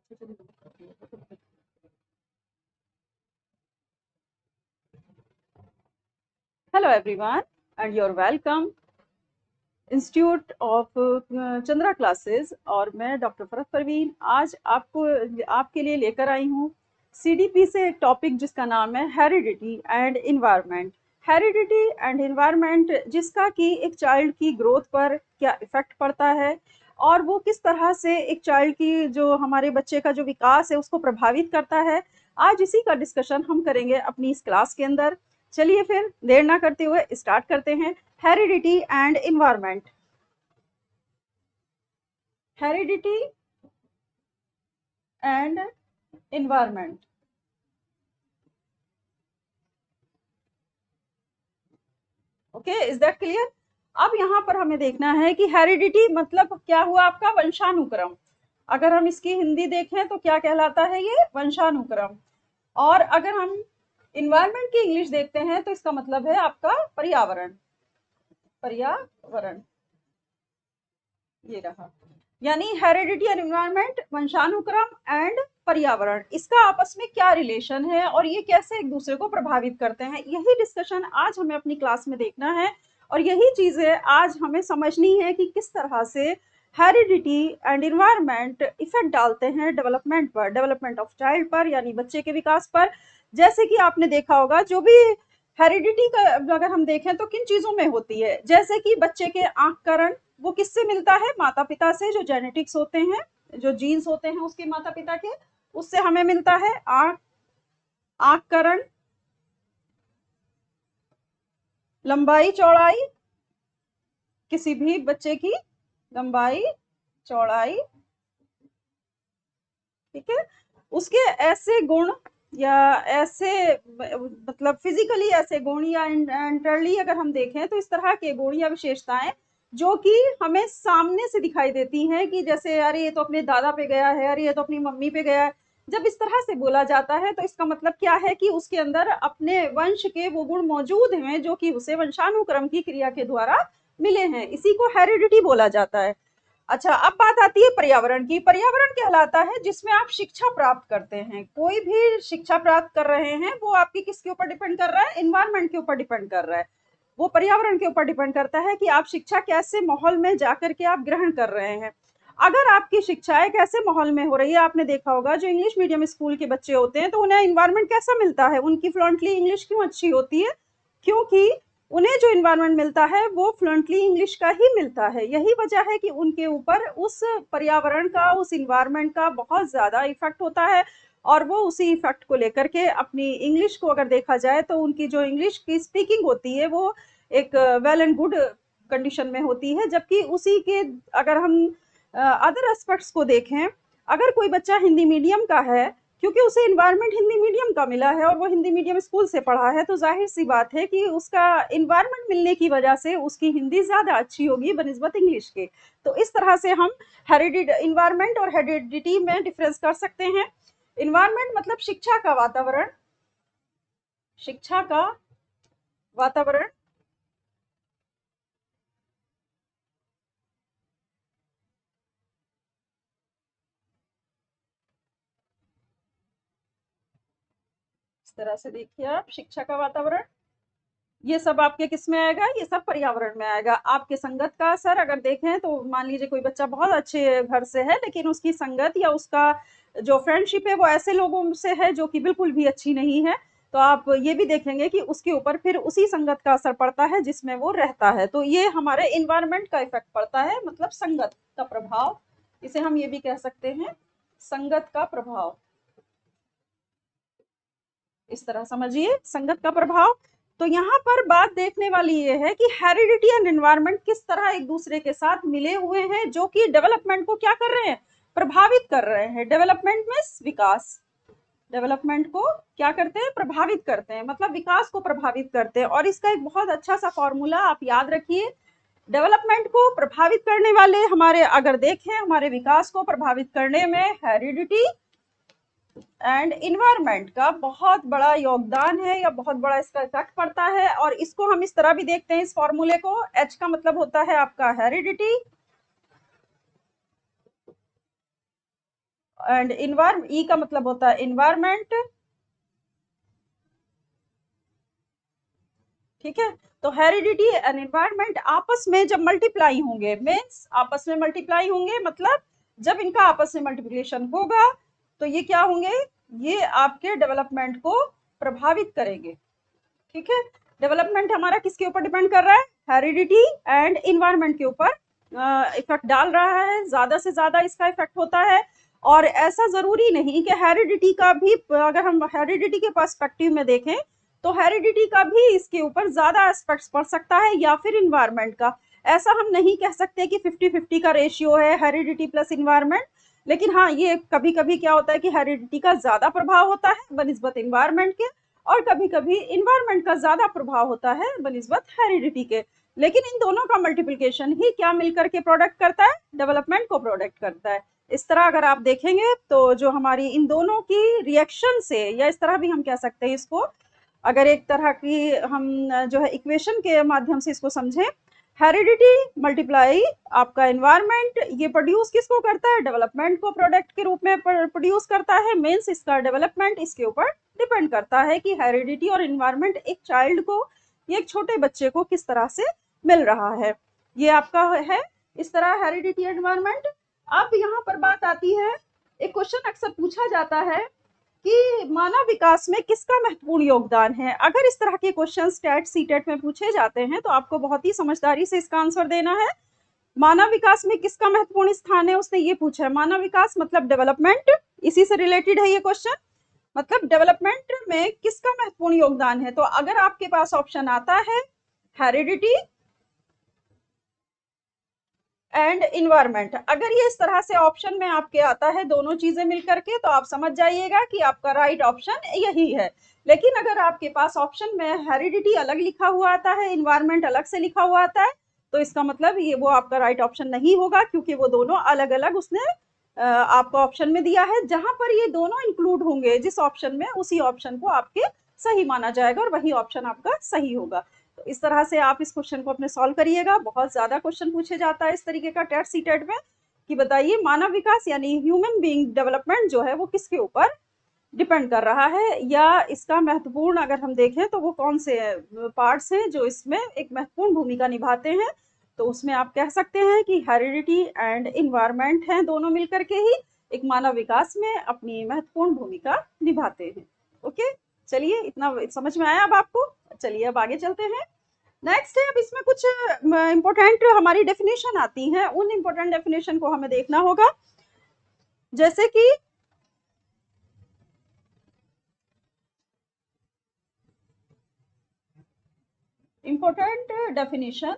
Hello everyone, and you're welcome institute of Chandra classes. और मैं doctor Farhat Parveen आज आपके लिए लेकर आई हूँ सीडीपी से एक टॉपिक जिसका नाम है heredity and environment. Heredity and environment जिसका कि एक चाइल्ड की ग्रोथ पर क्या इफेक्ट पड़ता है और वो किस तरह से एक चाइल्ड की जो हमारे बच्चे का जो विकास है उसको प्रभावित करता है। आज इसी का डिस्कशन हम करेंगे अपनी इस क्लास के अंदर। चलिए फिर देर ना करते हुए स्टार्ट करते हैं। Heredity and environment. Heredity and environment. Okay, is that clear? अब यहाँ पर हमें देखना है कि हेरिडिटी मतलब क्या हुआ, आपका वंशानुक्रम। अगर हम इसकी हिंदी देखें तो क्या कहलाता है, ये वंशानुक्रम। और अगर हम इन्वायरमेंट की इंग्लिश देखते हैं तो इसका मतलब है आपका पर्यावरण। पर्यावरण ये रहा, यानी हेरिडिटी और इन्वायरमेंट, वंशानुक्रम एंड पर्यावरण, इसका आपस में क्या रिलेशन है और ये कैसे एक दूसरे को प्रभावित करते हैं, यही डिस्कशन आज हमें अपनी क्लास में देखना है। और यही चीजें आज हमें समझनी है कि किस तरह से हेरिडिटी एंड इन्वायरमेंट इफेक्ट डालते हैं डेवलपमेंट पर, डेवलपमेंट ऑफ चाइल्ड पर, यानी बच्चे के विकास पर। जैसे कि आपने देखा होगा, जो भी हेरिडिटी का अगर हम देखें तो किन चीजों में होती है, जैसे कि बच्चे के आंख का रंग वो किससे मिलता है, माता पिता से, जो जेनेटिक्स होते हैं, जो जीन्स होते हैं उसके माता पिता के, उससे हमें मिलता है आंख, आंख का रंग, लंबाई चौड़ाई, किसी भी बच्चे की लंबाई चौड़ाई, ठीक है। उसके ऐसे गुण या ऐसे मतलब फिजिकली ऐसे गुण या इंटरली अगर हम देखें तो इस तरह के गुण या विशेषताएं जो कि हमें सामने से दिखाई देती हैं कि जैसे अरे ये तो अपने दादा पे गया है, अरे ये तो अपनी मम्मी पे गया है। जब इस तरह से बोला जाता है तो इसका मतलब क्या है कि उसके अंदर अपने वंश के वो गुण मौजूद हैं जो कि उसे वंशानुक्रम की क्रिया के द्वारा मिले हैं, इसी को हेरिडिटी बोला जाता है। अच्छा, अब बात आती है पर्यावरण की। पर्यावरण कहलाता है जिसमें आप शिक्षा प्राप्त करते हैं, कोई भी शिक्षा प्राप्त कर रहे हैं वो आपकी किसके ऊपर डिपेंड कर रहा है, इन्वायरमेंट के ऊपर डिपेंड कर रहा है। वो पर्यावरण के ऊपर डिपेंड करता है कि आप शिक्षा कैसे माहौल में जाकर के आप ग्रहण कर रहे हैं। अगर आपकी शिक्षा एक ऐसे माहौल में हो रही है, आपने देखा होगा जो इंग्लिश मीडियम स्कूल के बच्चे होते हैं तो उन्हें इन्वायरमेंट कैसा मिलता है, उनकी फ्लुएंटली इंग्लिश क्यों अच्छी होती है, क्योंकि उन्हें जो इन्वायरमेंट मिलता है वो फ्लुएंटली इंग्लिश का ही मिलता है। यही वजह है कि उनके ऊपर उस पर्यावरण का, उस इन्वायरमेंट का बहुत ज़्यादा इफेक्ट होता है और वो उसी इफेक्ट को लेकर के अपनी इंग्लिश को अगर देखा जाए तो उनकी जो इंग्लिश की स्पीकिंग होती है वो एक वेल एंड गुड कंडीशन में होती है। जबकि उसी के अगर हम अदर एस्पेक्ट्स को देखें, अगर कोई बच्चा हिंदी मीडियम का है, क्योंकि उसे इन्वायरमेंट हिंदी मीडियम का मिला है और वो हिंदी मीडियम स्कूल से पढ़ा है, तो जाहिर सी बात है कि उसका इन्वायरमेंट मिलने की वजह से उसकी हिंदी ज़्यादा अच्छी होगी बनिस्बत इंग्लिश के। तो इस तरह से हम हेरिडिट इन्वायरमेंट और हेरिडिटी में डिफरेंस कर सकते हैं। इन्वायरमेंट मतलब शिक्षा का वातावरण, शिक्षा का वातावरण, इस तरह से देखिए आप, शिक्षा का वातावरण, ये सब आपके किस में आएगा, ये सब पर्यावरण में आएगा। आपके संगत का असर अगर देखें तो मान लीजिए कोई बच्चा बहुत अच्छे घर से है लेकिन उसकी संगत या उसका जो फ्रेंडशिप है वो ऐसे लोगों से है जो कि बिल्कुल भी अच्छी नहीं है, तो आप ये भी देखेंगे कि उसके ऊपर फिर उसी संगत का असर पड़ता है जिसमें वो रहता है। तो ये हमारे इन्वायरमेंट का इफेक्ट पड़ता है, मतलब संगत का प्रभाव, इसे हम ये भी कह सकते हैं संगत का प्रभाव। इस तरह समझिए संगत का प्रभाव। तो यहाँ पर बात देखने वाली ये है कि हेरिडिटी एंड एनवायरनमेंट किस तरह एक दूसरे के साथ मिले हुए हैं जो कि डेवलपमेंट को क्या कर रहे हैं, प्रभावित कर रहे हैं। डेवलपमेंट में विकास, डेवलपमेंट को क्या करते हैं, प्रभावित करते हैं, मतलब विकास को प्रभावित करते हैं। और इसका एक बहुत अच्छा सा फॉर्मूला आप याद रखिए, डेवलपमेंट को प्रभावित करने वाले हमारे अगर देखें हमारे विकास को प्रभावित करने में हेरिडिटी एंड इन्वायरमेंट का बहुत बड़ा योगदान है या बहुत बड़ा इसका इफेक्ट पड़ता है। और इसको हम इस तरह भी देखते हैं, इस फॉर्मूले को, एच का मतलब होता है आपका हेरिडिटी एंड ई का मतलब होता है इन्वायरमेंट, ठीक है। तो हेरिडिटी एंड एनवायरनमेंट आपस में जब मल्टीप्लाई होंगे, मीन्स आपस में मल्टीप्लाई होंगे मतलब जब इनका आपस में मल्टीप्लिकेशन होगा तो ये क्या होंगे, ये आपके डेवलपमेंट को प्रभावित करेंगे, ठीक है। डेवलपमेंट हमारा किसके ऊपर डिपेंड कर रहा है, हेरिडिटी एंड इन्वायरमेंट के ऊपर इफेक्ट डाल रहा है, ज्यादा से ज्यादा इसका इफेक्ट होता है। और ऐसा जरूरी नहीं कि हेरिडिटी का भी, अगर हम हेरिडिटी के पर्सपेक्टिव में देखें तो हेरिडिटी का भी इसके ऊपर ज्यादा एस्पेक्ट्स पड़ सकता है या फिर इन्वायरमेंट का। ऐसा हम नहीं कह सकते कि 50-50 का रेशियो है हेरिडिटी प्लस इन्वायरमेंट, लेकिन हाँ ये कभी कभी क्या होता है कि हेरिडिटी का ज्यादा प्रभाव होता है बनिस्बत इन्वायरमेंट के, और कभी कभी इन्वायरमेंट का ज्यादा प्रभाव होता है बनिस्बत हेरिडिटी के। लेकिन इन दोनों का मल्टीप्लिकेशन ही क्या मिलकर के प्रोडक्ट करता है, डेवलपमेंट को प्रोडक्ट करता है। इस तरह अगर आप देखेंगे तो जो हमारी इन दोनों की रिएक्शन से, या इस तरह भी हम कह सकते हैं इसको, अगर एक तरह की हम जो है इक्वेशन के माध्यम से इसको समझें, हेरिडिटी मल्टीप्लाई आपका एनवायरनमेंट, ये प्रोड्यूस किसको करता है, डेवलपमेंट को प्रोडक्ट के रूप में प्रोड्यूस करता है। मीन्स इसका डेवलपमेंट इसके ऊपर डिपेंड करता है कि हेरिडिटी और एनवायरनमेंट एक चाइल्ड को, एक छोटे बच्चे को किस तरह से मिल रहा है, ये आपका है इस तरह हेरिडिटी एनवायरनमेंट। अब यहाँ पर बात आती है, एक क्वेश्चन अक्सर पूछा जाता है कि मानव विकास में किसका महत्वपूर्ण योगदान है। अगर इस तरह के क्वेश्चन टेट सीटेट में पूछे जाते हैं तो आपको बहुत ही समझदारी से इसका आंसर देना है। मानव विकास में किसका महत्वपूर्ण स्थान है, उसने ये पूछा है। मानव विकास मतलब डेवलपमेंट, इसी से रिलेटेड है ये क्वेश्चन, मतलब डेवलपमेंट में किसका महत्वपूर्ण योगदान है। तो अगर आपके पास ऑप्शन आता है हेरिडिटी एंड इन्वायरमेंट, अगर ये इस तरह से ऑप्शन में आपके आता है दोनों चीजें मिलकर के, तो आप समझ जाइएगा कि आपका राइट ऑप्शन यही है। लेकिन अगर आपके पास ऑप्शन में हेरिडिटी अलग लिखा हुआ आता है, इन्वायरमेंट अलग से लिखा हुआ आता है, तो इसका मतलब ये वो आपका राइट ऑप्शन नहीं होगा, क्योंकि वो दोनों अलग अलग उसने आपको ऑप्शन में दिया है। जहां पर ये दोनों इंक्लूड होंगे जिस ऑप्शन में, उसी ऑप्शन को आपके सही माना जाएगा और वही ऑप्शन आपका सही होगा। तो इस तरह से आप इस क्वेश्चन को अपने सॉल्व करिएगा। बहुत ज्यादा क्वेश्चन पूछे जाता है इस तरीके का टेट सी टेट में, कि बताइए मानव विकास यानी ह्यूमन बीइंग डेवलपमेंट जो है वो किसके ऊपर डिपेंड कर रहा है, या इसका महत्वपूर्ण अगर हम देखें तो वो कौन से पार्ट्स हैं जो इसमें एक महत्वपूर्ण भूमिका निभाते हैं। तो उसमें आप कह सकते हैं कि हेरिडिटी एंड इन्वायरमेंट हैं, दोनों मिलकर के ही एक मानव विकास में अपनी महत्वपूर्ण भूमिका निभाते हैं। ओके, चलिए इतना समझ में आया अब आपको। चलिए अब आगे चलते हैं। नेक्स्ट है, अब इसमें कुछ इंपॉर्टेंट हमारी डेफिनेशन आती हैं, उन इंपॉर्टेंट डेफिनेशन को हमें देखना होगा। जैसे कि इंपॉर्टेंट डेफिनेशन,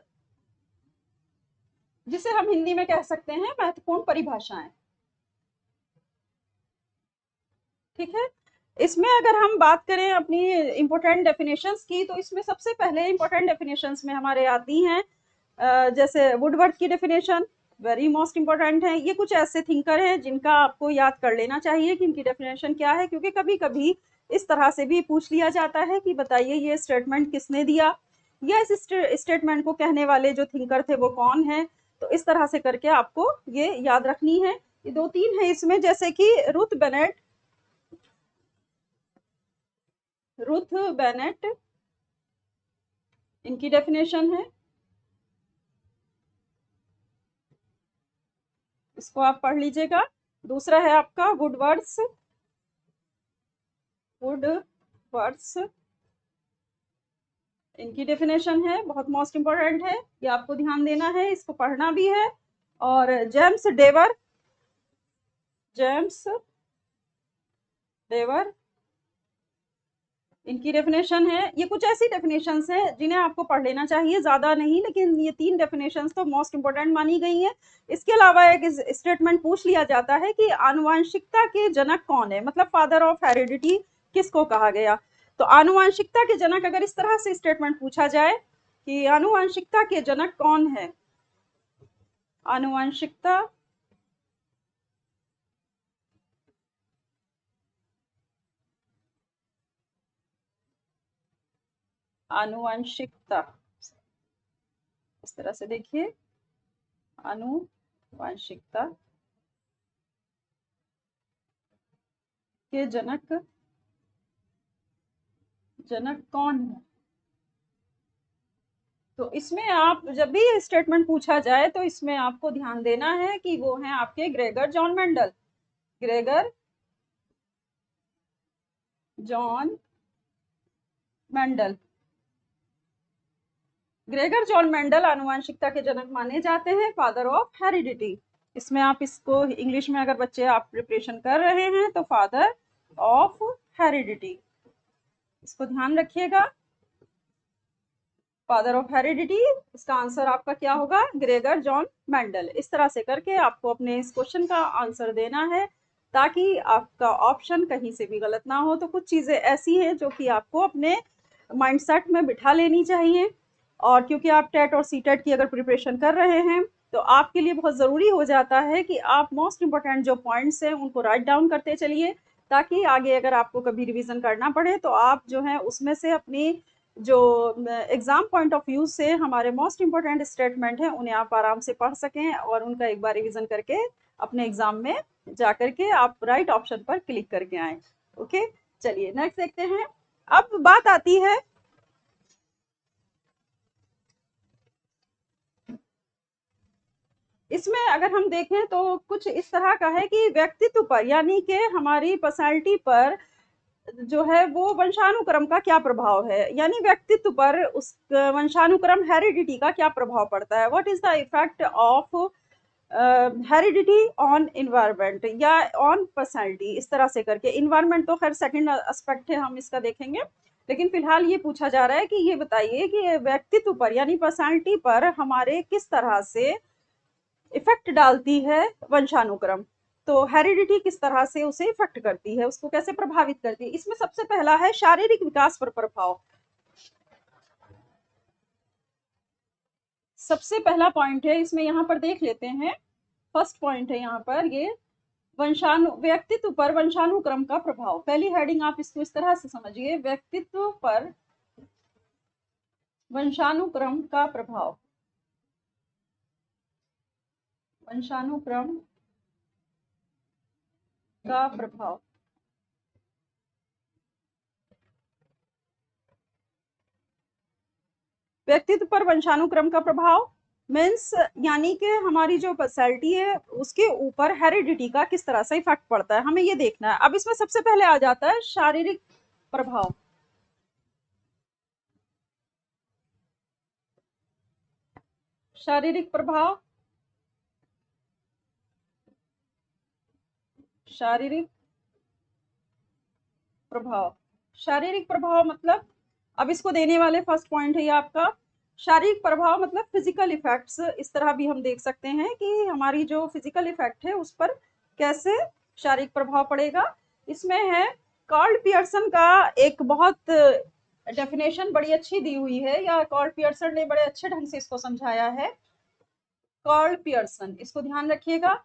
जिसे हम हिंदी में कह सकते हैं महत्वपूर्ण परिभाषाएं, ठीक है। इसमें अगर हम बात करें अपनी इंपॉर्टेंट डेफिनेशंस की, तो इसमें सबसे पहले इंपॉर्टेंट डेफिनेशंस में हमारे आती हैं जैसे वुडवर्थ की डेफिनेशन, वेरी मोस्ट इंपॉर्टेंट है। ये कुछ ऐसे थिंकर हैं जिनका आपको याद कर लेना चाहिए कि इनकी डेफिनेशन क्या है, क्योंकि कभी कभी इस तरह से भी पूछ लिया जाता है कि बताइए ये स्टेटमेंट किसने दिया, या इस स्टेटमेंट को कहने वाले जो थिंकर थे वो कौन है। तो इस तरह से करके आपको ये याद रखनी है। ये दो तीन है इसमें, जैसे कि रुथ बेनेट इनकी डेफिनेशन है, इसको आप पढ़ लीजिएगा। दूसरा है आपका वुडवर्ड्स इनकी डेफिनेशन है, बहुत मोस्ट इंपॉर्टेंट है, ये आपको ध्यान देना है, इसको पढ़ना भी है। और जेम्स डेवर इनकी डेफिनेशन है। ये कुछ ऐसी डेफिनेशंस हैं जिन्हें आपको पढ़ लेना चाहिए, ज्यादा नहीं, लेकिन ये तीन डेफिनेशंस तो मोस्ट इंपोर्टेंट मानी गई हैं। इसके अलावा एक स्टेटमेंट पूछ लिया जाता है कि आनुवंशिकता के जनक कौन है, मतलब फादर ऑफ हेरिडिटी किसको कहा गया। तो आनुवंशिकता के जनक, अगर इस तरह से स्टेटमेंट पूछा जाए कि आनुवंशिकता के जनक कौन है, आनुवंशिकता आनुवंशिकता इस तरह से देखिए, आनुवंशिकता के जनक कौन है? तो इसमें आप जब भी ये स्टेटमेंट पूछा जाए तो इसमें आपको ध्यान देना है कि वो हैं आपके Gregor John Mendel. Gregor John Mendel. Gregor John Mendel आनुवंशिकता के जनक माने जाते हैं, फादर ऑफ हेरिडिटी। इसमें आप इसको इंग्लिश में अगर बच्चे आप प्रिपरेशन कर रहे हैं तो फादर ऑफ हेरिडिटी, इसको ध्यान रखिएगा। फादर ऑफ हेरिडिटी, इसका आंसर आपका क्या होगा? Gregor John Mendel. इस तरह से करके आपको अपने इस क्वेश्चन का आंसर देना है ताकि आपका ऑप्शन कहीं से भी गलत ना हो। तो कुछ चीज़ें ऐसी हैं जो कि आपको अपने माइंडसेट में बिठा लेनी चाहिए, और क्योंकि आप टेट और सीटेट की अगर प्रिपरेशन कर रहे हैं तो आपके लिए बहुत ज़रूरी हो जाता है कि आप मोस्ट इंपॉर्टेंट जो पॉइंट्स हैं उनको राइट डाउन करते चलिए, ताकि आगे अगर आपको कभी रिवीजन करना पड़े तो आप जो है उसमें से अपनी जो एग्जाम पॉइंट ऑफ व्यू से हमारे मोस्ट इंपॉर्टेंट स्टेटमेंट हैं उन्हें आप आराम से पढ़ सकें और उनका एक बार रिवीजन करके अपने एग्जाम में जा करके आप राइट ऑप्शन पर क्लिक करके आए। ओके, चलिए नेक्स्ट देखते हैं। अब बात आती है इसमें, अगर हम देखें तो कुछ इस तरह का है कि व्यक्तित्व पर यानी कि हमारी पर्सनालिटी पर जो है वो वंशानुक्रम का क्या प्रभाव है, यानी व्यक्तित्व पर उस वंशानुक्रम हेरिडिटी का क्या प्रभाव पड़ता है। What is the effect of heredity on environment या ऑन पर्सनैलिटी, इस तरह से करके। इन्वायरमेंट तो खैर सेकंड एस्पेक्ट है, हम इसका देखेंगे, लेकिन फिलहाल ये पूछा जा रहा है कि ये बताइए कि व्यक्तित्व पर यानी पर्सनैलिटी पर हमारे किस तरह से इफेक्ट डालती है वंशानुक्रम। तो हेरिडिटी किस तरह से उसे इफेक्ट करती है, उसको कैसे प्रभावित करती है। इसमें सबसे पहला है शारीरिक विकास पर प्रभाव। सबसे पहला पॉइंट है इसमें, यहाँ पर देख लेते हैं। फर्स्ट पॉइंट है यहाँ पर ये व्यक्तित्व पर वंशानुक्रम का प्रभाव। पहली हेडिंग आप इसको इस तरह से समझिए, व्यक्तित्व पर वंशानुक्रम का प्रभाव। वंशानुक्रम का प्रभाव। व्यक्तित्व पर वंशानुक्रम का प्रभाव मीन्स यानी कि हमारी जो पर्सनैलिटी है उसके ऊपर हेरिडिटी का किस तरह से इफेक्ट पड़ता है, हमें ये देखना है। अब इसमें सबसे पहले आ जाता है शारीरिक प्रभाव। शारीरिक प्रभाव। शारीरिक प्रभाव। शारीरिक प्रभाव मतलब, अब इसको देने वाले फर्स्ट पॉइंट है ये आपका शारीरिक प्रभाव, मतलब फिजिकल इफेक्ट्स। इस तरह भी हम देख सकते हैं कि हमारी जो फिजिकल इफेक्ट है उस पर कैसे शारीरिक प्रभाव पड़ेगा। इसमें है कार्ल पियर्सन का एक बहुत डेफिनेशन बड़ी अच्छी दी हुई है, या कार्ल पियर्सन ने बड़े अच्छे ढंग से इसको समझाया है। कार्ल पियर्सन, इसको ध्यान रखिएगा।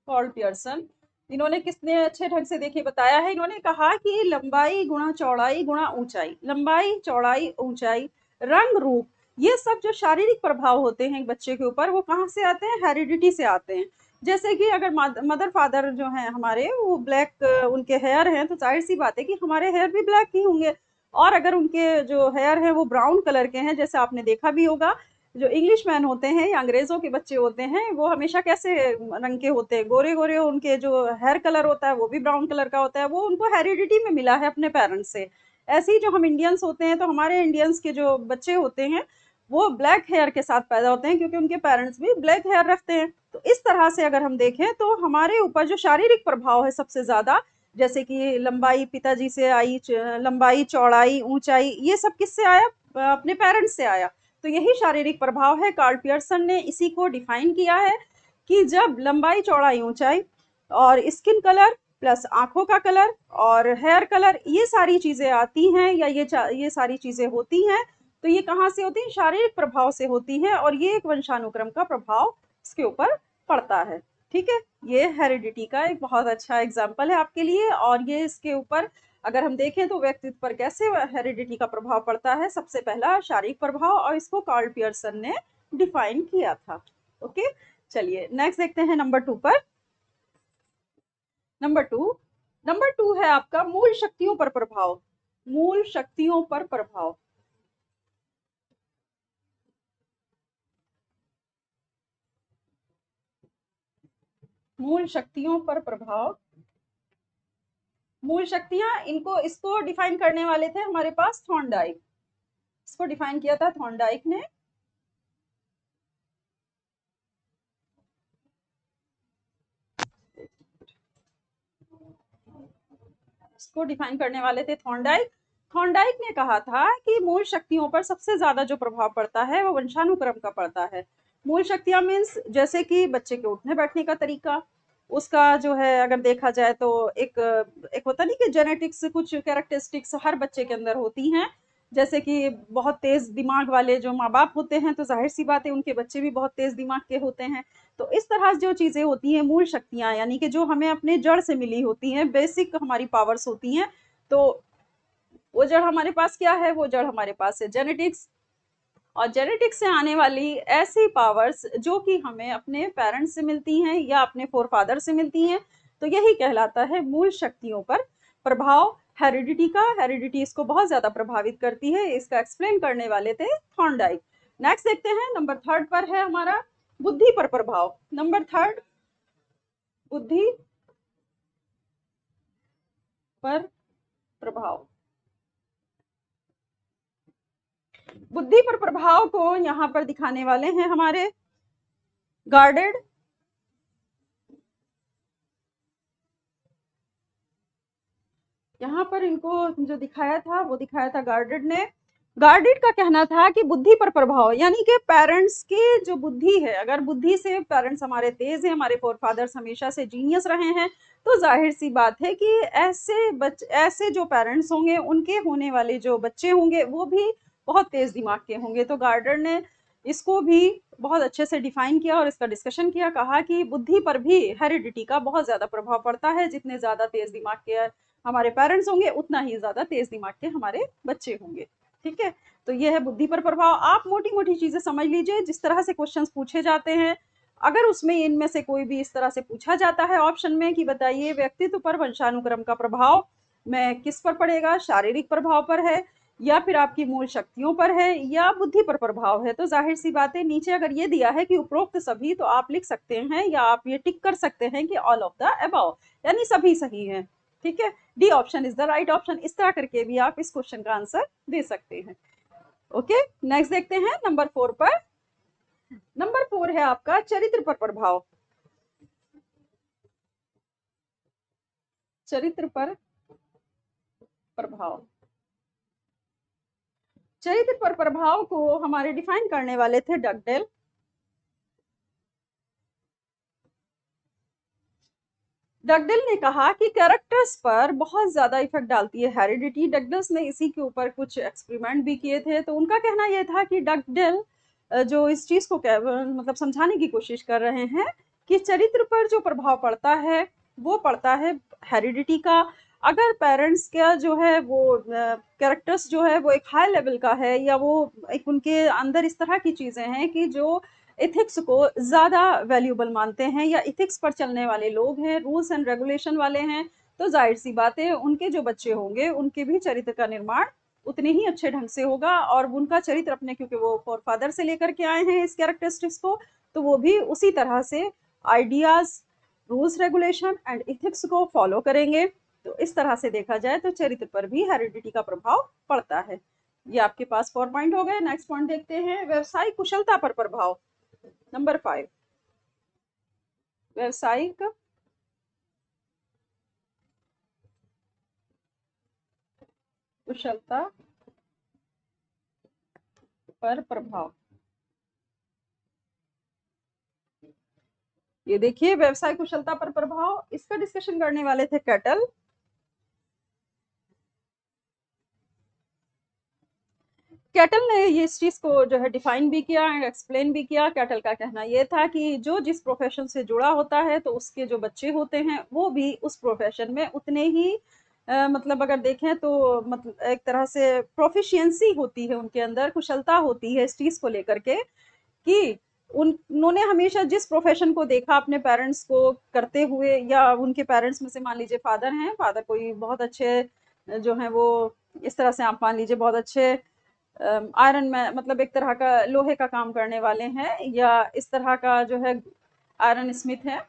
कार्ल पियर्सन, इन्होंने कितने अच्छे ढंग से देखिए बताया है। इन्होंने कहा कि लंबाई गुणा चौड़ाई गुणा ऊंचाई, लंबाई चौड़ाई ऊंचाई रंग रूप, ये सब जो शारीरिक प्रभाव होते हैं बच्चे के ऊपर वो कहाँ से आते हैं? हेरिडिटी से आते हैं। जैसे कि अगर मदर फादर जो है हमारे वो ब्लैक उनके हेयर हैं तो जाहिर सी बात है कि हमारे हेयर भी ब्लैक ही होंगे। और अगर उनके जो हेयर हैं वो ब्राउन कलर के हैं, जैसे आपने देखा भी होगा जो इंग्लिश मैन होते हैं या अंग्रेजों के बच्चे होते हैं वो हमेशा कैसे रंग के होते हैं? गोरे गोरे। उनके जो हेयर कलर होता है वो भी ब्राउन कलर का होता है, वो उनको हेरिडिटी में मिला है अपने पेरेंट्स से। ऐसे ही जो हम इंडियंस होते हैं तो हमारे इंडियंस के जो बच्चे होते हैं वो ब्लैक हेयर के साथ पैदा होते हैं क्योंकि उनके पेरेंट्स भी ब्लैक हेयर रखते हैं। तो इस तरह से अगर हम देखें तो हमारे ऊपर जो शारीरिक प्रभाव है सबसे ज्यादा, जैसे कि लंबाई पिताजी से आई, लंबाई चौड़ाई ऊंचाई, ये सब किससे आया? अपने पेरेंट्स से आया। तो यही शारीरिक प्रभाव है। कार्ल पियर्सन ने इसी को डिफाइन किया है कि जब लंबाई चौड़ाई ऊंचाई और स्किन कलर प्लस आंखों का कलर और हेयर कलर ये सारी चीजें आती हैं या ये सारी चीजें होती हैं, तो ये कहाँ से होती हैं? शारीरिक प्रभाव से होती हैं, और ये एक वंशानुक्रम का प्रभाव इसके ऊपर पड़ता है। ठीक है, ये हेरिडिटी का एक बहुत अच्छा एग्जाम्पल है आपके लिए। और ये इसके ऊपर अगर हम देखें तो व्यक्तित्व पर कैसे हेरिडिटी का प्रभाव पड़ता है, सबसे पहला शारीरिक प्रभाव, और इसको कार्ल पियर्सन ने डिफाइन किया था। ओके, चलिए नेक्स्ट देखते हैं नंबर 2 पर। नंबर टू है आपका मूल शक्तियों पर प्रभाव। मूल शक्तियों पर प्रभाव। मूल शक्तियों पर प्रभाव। मूल शक्तियां, इसको डिफाइन करने वाले थे हमारे पास थॉर्नडाइक। इसको डिफाइन किया था थॉर्नडाइक ने। इसको डिफाइन करने वाले थे थॉर्नडाइक। थॉर्नडाइक ने कहा था कि मूल शक्तियों पर सबसे ज्यादा जो प्रभाव पड़ता है वो वंशानुक्रम का पड़ता है। मूल शक्तियां मीन्स जैसे कि बच्चे के उठने बैठने का तरीका, उसका जो है अगर देखा जाए तो एक एक होता नहीं कि जेनेटिक्स, कुछ कैरेक्टरिस्टिक्स हर बच्चे के अंदर होती हैं। जैसे कि बहुत तेज दिमाग वाले जो माँ बाप होते हैं तो जाहिर सी बात है उनके बच्चे भी बहुत तेज दिमाग के होते हैं। तो इस तरह जो चीजें होती हैं मूल शक्तियां, यानी कि जो हमें अपने जड़ से मिली होती हैं, बेसिक हमारी पावर्स होती हैं। तो वो जड़ हमारे पास क्या है, वो जड़ हमारे पास है जेनेटिक्स। और जेनेटिक्स से आने वाली ऐसी पावर्स जो कि हमें अपने पेरेंट्स से मिलती हैं या अपने फोरफादर से मिलती हैं, तो यही कहलाता है मूल शक्तियों पर प्रभाव। हेरिडिटी का, हेरिडिटी इसको बहुत ज्यादा प्रभावित करती है, इसका एक्सप्लेन करने वाले थे थॉर्नडाइक। नेक्स्ट देखते हैं नंबर 3 पर है हमारा बुद्धि पर प्रभाव। नंबर 3 बुद्धि पर प्रभाव। बुद्धि पर प्रभाव को यहाँ पर दिखाने वाले हैं हमारे गार्डेड। यहाँ पर इनको जो दिखाया था वो दिखाया था गार्डेड ने। गार्डेड का कहना था कि बुद्धि पर प्रभाव, यानी कि पेरेंट्स की जो बुद्धि है, अगर बुद्धि से पेरेंट्स हमारे तेज हैं, हमारे फोरफादर्स हमेशा से जीनियस रहे हैं, तो जाहिर सी बात है कि ऐसे जो पेरेंट्स होंगे उनके होने वाले जो बच्चे होंगे वो भी बहुत तेज दिमाग के होंगे। तो गार्डर ने इसको भी बहुत अच्छे से डिफाइन किया और इसका डिस्कशन किया, कहा कि बुद्धि पर भी हेरिडिटी का बहुत ज्यादा प्रभाव पड़ता है। जितने ज्यादा तेज दिमाग के हमारे पेरेंट्स होंगे उतना ही ज्यादा तेज दिमाग के हमारे बच्चे होंगे। ठीक है, तो ये है बुद्धि पर प्रभाव। आप मोटी मोटी चीजें समझ लीजिए, जिस तरह से क्वेश्चंस पूछे जाते हैं, अगर उसमें इनमें से कोई भी इस तरह से पूछा जाता है ऑप्शन में कि बताइए व्यक्तित्व पर वंशानुक्रम का प्रभाव में किस पर पड़ेगा, शारीरिक प्रभाव पर है या फिर आपकी मूल शक्तियों पर है या बुद्धि पर प्रभाव है, तो जाहिर सी बात है नीचे अगर ये दिया है कि उपरोक्त सभी, तो आप लिख सकते हैं या आप ये टिक कर सकते हैं कि ऑल ऑफ द अबव, यानी सभी सही हैं। ठीक है, D option is the right option. इस तरह करके भी आप इस क्वेश्चन का आंसर दे सकते हैं। ओके, नेक्स्ट देखते हैं नंबर 4 पर। नंबर 4 है आपका चरित्र पर प्रभाव। चरित्र पर प्रभाव। चरित्र पर प्रभाव को हमारे डिफाइन करने वाले थे डगडेल। डगडेल ने कहा कि कैरेक्टर्स पर बहुत ज्यादा इफेक्ट डालती है हेरिडिटी। डगडेल्स ने इसी के ऊपर कुछ एक्सपेरिमेंट भी किए थे। तो उनका कहना यह था कि डगडेल जो इस चीज को मतलब समझाने की कोशिश कर रहे हैं कि चरित्र पर जो प्रभाव पड़ता है वो पड़ता है हेरिडिटी का। अगर पेरेंट्स का जो है वो कैरेक्टर्स जो है वो एक हाई लेवल का है, या वो एक उनके अंदर इस तरह की चीजें हैं कि जो एथिक्स को ज्यादा वैल्यूबल मानते हैं या एथिक्स पर चलने वाले लोग हैं, रूल्स एंड रेगुलेशन वाले हैं, तो जाहिर सी बात है उनके जो बच्चे होंगे उनके भी चरित्र का निर्माण उतने ही अच्छे ढंग से होगा। और उनका चरित्र अपने, क्योंकि वो फॉर फादर से लेकर के आए हैं इस कैरेक्टरिस्टिक्स को, तो वो भी उसी तरह से ideas, rules regulation and ethics को फॉलो करेंगे। तो इस तरह से देखा जाए तो चरित्र पर भी हेरिडिटी का प्रभाव पड़ता है। ये आपके पास 4 पॉइंट हो गए। नेक्स्ट पॉइंट देखते हैं व्यवसायिक कुशलता पर प्रभाव। नंबर 5 व्यवसायिक कुशलता पर प्रभाव। ये देखिए व्यवसायिक कुशलता पर प्रभाव, इसका डिस्कशन करने वाले थे कैटल। कैटल ने ये इस चीज को जो है डिफाइन भी किया एंड एक्सप्लेन भी किया। कैटल का कहना यह था कि जो जिस प्रोफेशन से जुड़ा होता है तो उसके जो बच्चे होते हैं वो भी उस प्रोफेशन में उतने ही मतलब अगर देखें तो मतलब एक तरह से प्रोफिशिएंसी होती है उनके अंदर, कुशलता होती है इस चीज़ को लेकर के कि उन्होंने हमेशा जिस प्रोफेशन को देखा अपने पेरेंट्स को करते हुए, या उनके पेरेंट्स में से मान लीजिए फादर हैं, फादर कोई बहुत अच्छे जो हैं वो इस तरह से आप मान लीजिए बहुत अच्छे आयरन में मतलब एक तरह का लोहे का काम करने वाले हैं, या इस तरह का जो है आयरन स्मिथ है,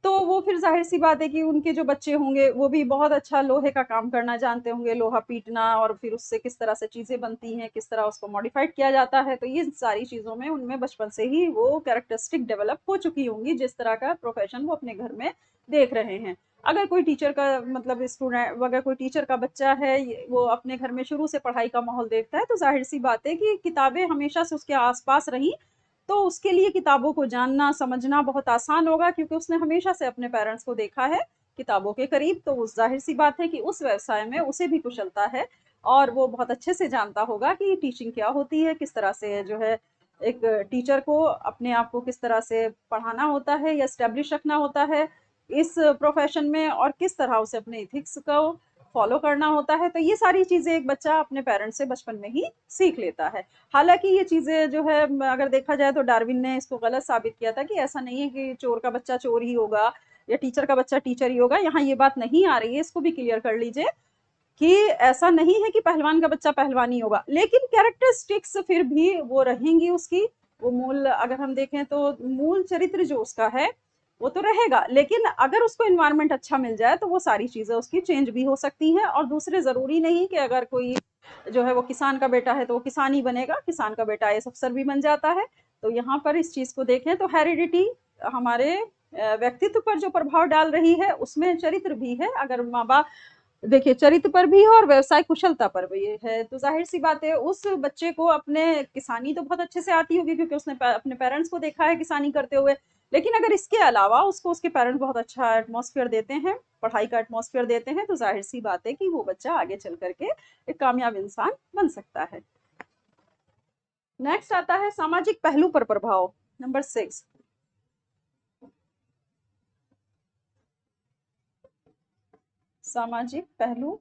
तो वो फिर जाहिर सी बात है कि उनके जो बच्चे होंगे वो भी बहुत अच्छा लोहे का काम करना जानते होंगे, लोहा पीटना और फिर उससे किस तरह से चीज़ें बनती हैं, किस तरह उसको मॉडिफाइड किया जाता है। तो ये सारी चीज़ों में उनमें बचपन से ही वो कैरेक्टरिस्टिक डेवलप हो चुकी होंगी, जिस तरह का प्रोफेशन वो अपने घर में देख रहे हैं। अगर कोई टीचर का मतलब स्टूडेंट, अगर कोई टीचर का बच्चा है, वो अपने घर में शुरू से पढ़ाई का माहौल देखता है, तो जाहिर सी बात है कि किताबें हमेशा से उसके आसपास रहीं, तो उसके लिए किताबों को जानना समझना बहुत आसान होगा, क्योंकि उसने हमेशा से अपने पेरेंट्स को देखा है किताबों के करीब। तो उस जाहिर सी बात है कि उस व्यवसाय में उसे भी कुशलता है, और वो बहुत अच्छे से जानता होगा कि टीचिंग क्या होती है, किस तरह से जो है एक टीचर को अपने आप को किस तरह से पढ़ाना होता है या स्टेब्लिश रखना होता है इस प्रोफेशन में, और किस तरह उसे अपने इथिक्स को फॉलो करना होता है। तो ये सारी चीज़ें एक बच्चा अपने पेरेंट्स से बचपन में ही सीख लेता है। हालाँकि ये चीज़ें जो है अगर देखा जाए तो डार्विन ने इसको गलत साबित किया था कि ऐसा नहीं है कि चोर का बच्चा चोर ही होगा या टीचर का बच्चा टीचर ही होगा। यहाँ ये बात नहीं आ रही है, इसको भी क्लियर कर लीजिए कि ऐसा नहीं है कि पहलवान का बच्चा पहलवान ही होगा, लेकिन कैरेक्टरिस्टिक्स फिर भी वो रहेंगी उसकी। वो मूल अगर हम देखें तो मूल चरित्र जो उसका है वो तो रहेगा, लेकिन अगर उसको एनवायरनमेंट अच्छा मिल जाए तो वो सारी चीज़ें उसकी चेंज भी हो सकती हैं। और दूसरे ज़रूरी नहीं कि अगर कोई जो है वो किसान का बेटा है तो वो किसान ही बनेगा, किसान का बेटा आईएएस अफसर भी बन जाता है। तो यहाँ पर इस चीज़ को देखें तो हेरिडिटी हमारे व्यक्तित्व पर जो प्रभाव डाल रही है उसमें चरित्र भी है। अगर माँ बाप देखिए चरित्र पर भी है और व्यवसाय कुशलता पर भी है, तो जाहिर सी बात है उस बच्चे को अपने किसानी तो बहुत अच्छे से आती होगी, क्योंकि उसने अपने पेरेंट्स को देखा है किसानी करते हुए। लेकिन अगर इसके अलावा उसको उसके पेरेंट्स बहुत अच्छा एटमॉस्फेयर देते हैं, पढ़ाई का एटमॉस्फेयर देते हैं, तो जाहिर सी बात है कि वो बच्चा आगे चल करके एक कामयाब इंसान बन सकता है। नेक्स्ट आता है सामाजिक पहलू पर प्रभाव, नंबर 6। सामाजिक पहलू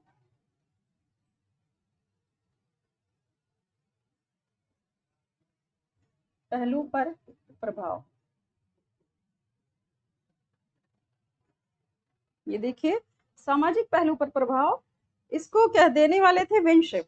पर प्रभाव। ये देखिए सामाजिक पहलू पर प्रभाव, इसको क्या देने वाले थे, विनशिप।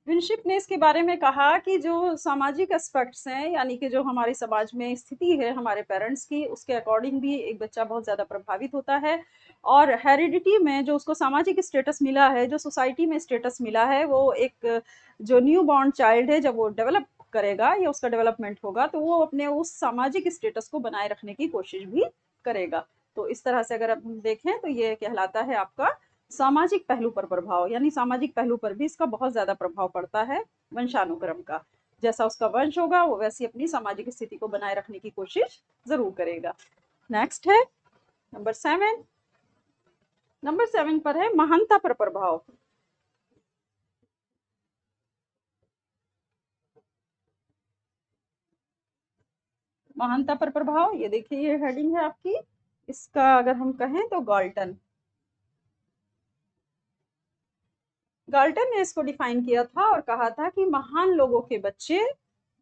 विनशिप ने इसके बारे में कहा कि जो सामाजिक एस्पेक्ट्स हैं, यानी कि जो हमारे समाज में स्थिति है हमारे पेरेंट्स की, उसके अकॉर्डिंग भी एक बच्चा बहुत ज़्यादा प्रभावित होता है। और हेरिडिटी में जो उसको सामाजिक स्टेटस मिला है, जो सोसाइटी में स्टेटस मिला है, वो एक जो न्यू बॉर्न चाइल्ड है जब वो डेवलप करेगा या उसका डेवलपमेंट होगा, तो वो अपने उस सामाजिक स्टेटस को बनाए रखने की कोशिश भी करेगा। तो इस तरह से अगर हम देखें तो ये कहलाता है आपका सामाजिक पहलू पर प्रभाव, यानी सामाजिक पहलू पर भी इसका बहुत ज्यादा प्रभाव पड़ता है वंशानुक्रम का। जैसा उसका वंश होगा वो वैसी अपनी सामाजिक स्थिति को बनाए रखने की कोशिश जरूर करेगा। नेक्स्ट है नंबर 7। नंबर 7 पर है महानता पर प्रभाव। महानता पर प्रभाव, ये देखिए ये हेडिंग है आपकी। इसका अगर हम कहें तो गाल्टन गाल्टन ने इसको डिफाइन किया था और कहा था कि महान लोगों के बच्चे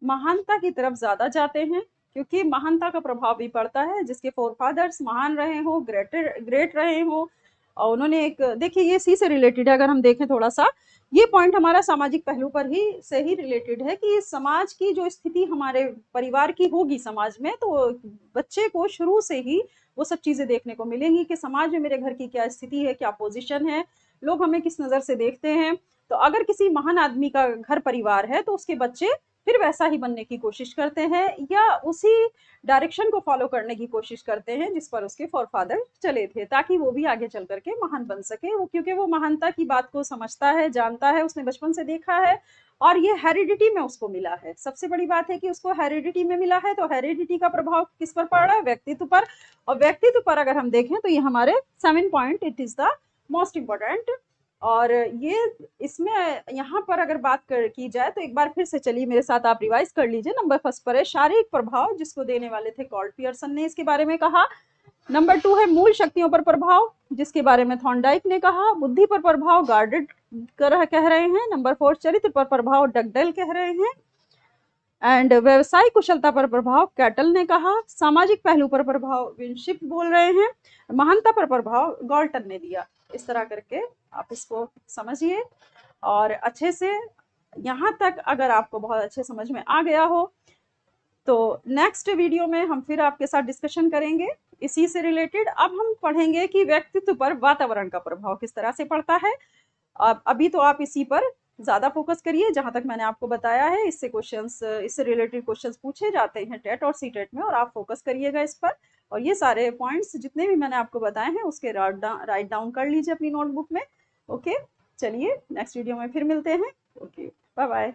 महानता की तरफ ज्यादा जाते हैं, क्योंकि महानता का प्रभाव भी पड़ता है। जिसके फोरफादर्स महान रहे हो, ग्रेट रहे हो, और उन्होंने एक देखिए ये इसी से रिलेटेड है। अगर हम देखें थोड़ा सा, ये पॉइंट हमारा सामाजिक पहलू पर ही से ही रिलेटेड है कि समाज की जो स्थिति हमारे परिवार की होगी समाज में, तो बच्चे को शुरू से ही वो सब चीजें देखने को मिलेंगी कि समाज में मेरे घर की क्या स्थिति है, क्या पोजीशन है, लोग हमें किस नजर से देखते हैं। तो अगर किसी महान आदमी का घर परिवार है तो उसके बच्चे फिर वैसा ही बनने की कोशिश करते हैं, या उसी डायरेक्शन को फॉलो करने की कोशिश करते हैं जिस पर उसके फॉरफादर चले थे, ताकि वो भी आगे चल करके महान बन सके। वो क्योंकि वो महानता की बात को समझता है, जानता है, उसने बचपन से देखा है, और ये हेरिडिटी में उसको मिला है। सबसे बड़ी बात है कि उसको हेरिडिटी में मिला है, तो हेरिडिटी का प्रभाव किस पर पड़ रहा है, व्यक्तित्व पर। और व्यक्तित्व पर अगर हम देखें तो ये हमारे 7 point, it is the most important. और ये इसमें यहाँ पर अगर बात की जाए तो एक बार फिर से चलिए मेरे साथ आप रिवाइज कर लीजिए। नंबर 1 पर है शारीरिक प्रभाव, जिसको देने वाले थे कॉल्ड पियर्सन ने। इसके बारे में कहा नंबर 2 है मूल शक्तियों पर प्रभाव, जिसके बारे में थॉर्नडाइक ने कहा। बुद्धि पर प्रभाव गार्डेड कह रहे हैं। नंबर 4 चरित्र पर प्रभाव डगडेल कह रहे हैं। एंड व्यवसायिक कुशलता पर प्रभाव कैटल ने कहा। सामाजिक पहलू पर प्रभाव विंशिप बोल रहे हैं। महानता पर प्रभाव गॉल्टन ने दिया। इस तरह करके आप इसको समझिए और अच्छे से, यहाँ तक अगर आपको बहुत अच्छे समझ में आ गया हो तो नेक्स्ट वीडियो में हम फिर आपके साथ डिस्कशन करेंगे इसी से रिलेटेड। अब हम पढ़ेंगे कि व्यक्तित्व पर वातावरण का प्रभाव किस तरह से पड़ता है। अभी तो आप इसी पर ज़्यादा फोकस करिए, जहाँ तक मैंने आपको बताया है इससे रिलेटेड क्वेश्चंस पूछे जाते हैं टेट और सीटेट में, और आप फोकस करिएगा इस पर। और ये सारे पॉइंट्स जितने भी मैंने आपको बताए हैं उसके राइट डाउन कर लीजिए अपनी नोटबुक में। ओके, चलिए नेक्स्ट वीडियो में फिर मिलते हैं। Okay, bye bye.